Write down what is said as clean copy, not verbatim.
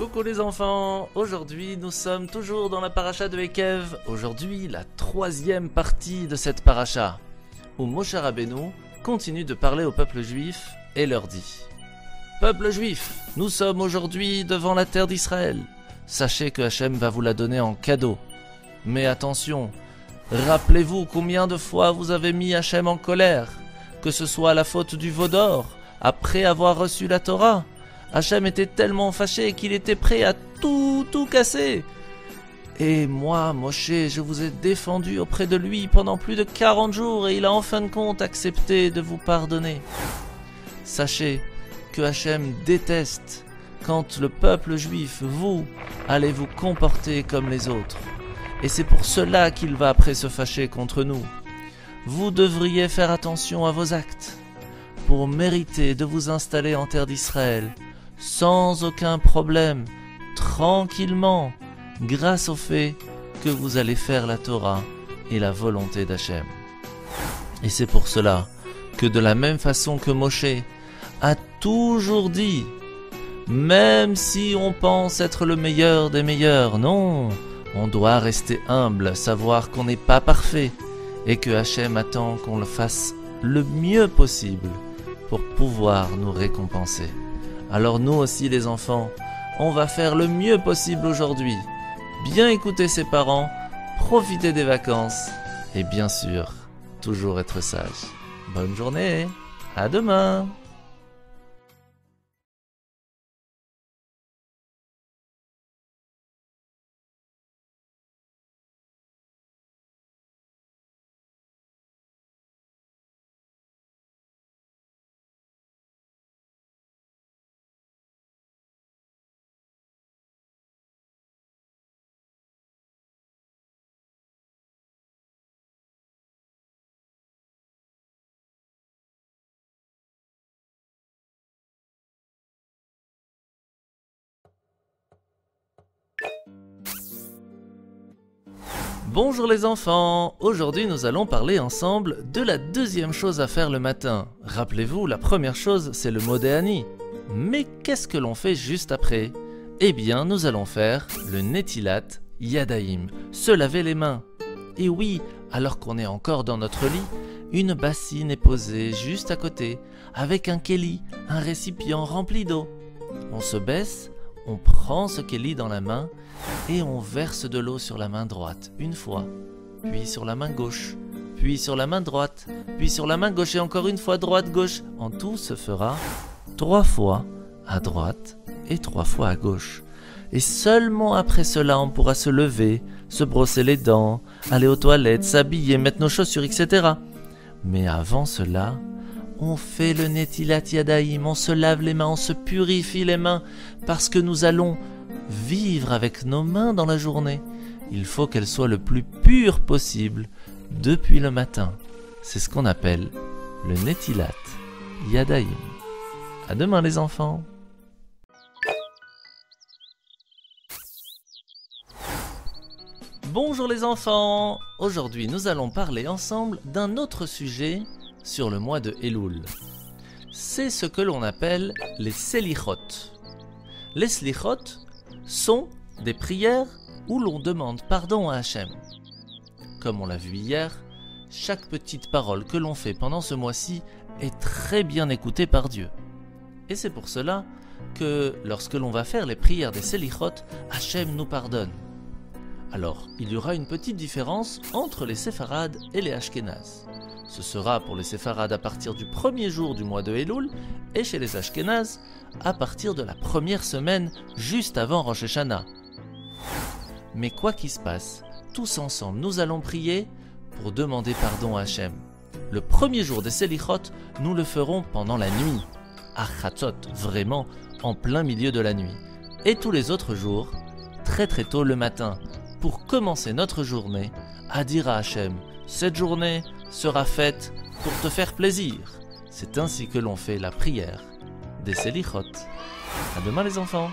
Coucou les enfants, aujourd'hui nous sommes toujours dans la paracha de Ekev. Aujourd'hui la troisième partie de cette paracha, où Moshe Rabbeinu continue de parler au peuple juif et leur dit: Peuple juif, nous sommes aujourd'hui devant la terre d'Israël. Sachez que Hachem va vous la donner en cadeau. Mais attention, rappelez-vous combien de fois vous avez mis Hachem en colère, que ce soit à la faute du veau d'or, après avoir reçu la Torah. Hachem était tellement fâché qu'il était prêt à tout casser. Et moi, Moshe, je vous ai défendu auprès de lui pendant plus de 40 jours et il a en fin de compte accepté de vous pardonner. Sachez que Hachem déteste quand le peuple juif, vous, allez vous comporter comme les autres. Et c'est pour cela qu'il va après se fâcher contre nous. Vous devriez faire attention à vos actes pour mériter de vous installer en terre d'Israël sans aucun problème, tranquillement, grâce au fait que vous allez faire la Torah et la volonté d'Hachem. Et c'est pour cela que de la même façon que Moshe a toujours dit, même si on pense être le meilleur des meilleurs, non, on doit rester humble, savoir qu'on n'est pas parfait et que Hachem attend qu'on le fasse le mieux possible pour pouvoir nous récompenser. Alors nous aussi les enfants, on va faire le mieux possible aujourd'hui. Bien écouter ses parents, profiter des vacances et bien sûr, toujours être sage. Bonne journée, à demain! Bonjour les enfants, aujourd'hui nous allons parler ensemble de la deuxième chose à faire le matin. Rappelez-vous, la première chose c'est le Modéani. Mais qu'est-ce que l'on fait juste après? Eh bien nous allons faire le Netilat Yadayim, se laver les mains. Et oui, alors qu'on est encore dans notre lit, une bassine est posée juste à côté, avec un kéli, un récipient rempli d'eau. On se baisse, on prend ce kéli dans la main, et on verse de l'eau sur la main droite une fois, puis sur la main gauche, puis sur la main droite, puis sur la main gauche et encore une fois droite-gauche. En tout se fera 3 fois à droite et 3 fois à gauche. Et seulement après cela on pourra se lever, se brosser les dents, aller aux toilettes, s'habiller, mettre nos chaussures, etc. Mais avant cela, on fait le Netilat Yadayim, on se lave les mains, on se purifie les mains, parce que nous allons vivre avec nos mains dans la journée. Il faut qu'elles soient le plus pures possible depuis le matin. C'est ce qu'on appelle le Netilat Yadayim. À demain les enfants. Bonjour les enfants. Aujourd'hui nous allons parler ensemble d'un autre sujet sur le mois de Elul. C'est ce que l'on appelle les Selichot. Les Selichot sont des prières où l'on demande pardon à Hachem. Comme on l'a vu hier, chaque petite parole que l'on fait pendant ce mois-ci est très bien écoutée par Dieu. Et c'est pour cela que lorsque l'on va faire les prières des Selichot, Hachem nous pardonne. Alors, il y aura une petite différence entre les Séfarades et les Ashkénazes. Ce sera pour les Séfarades à partir du premier jour du mois de Elul et chez les Ashkénazes à partir de la première semaine juste avant Rosh Hashanah. Mais quoi qu'il se passe, tous ensemble nous allons prier pour demander pardon à Hachem. Le premier jour des Selichot, nous le ferons pendant la nuit, à Chatzot, vraiment en plein milieu de la nuit. Et tous les autres jours, très tôt le matin, pour commencer notre journée, à dire à Hachem, cette journée sera faite pour te faire plaisir. C'est ainsi que l'on fait la prière des Selichot. À demain les enfants.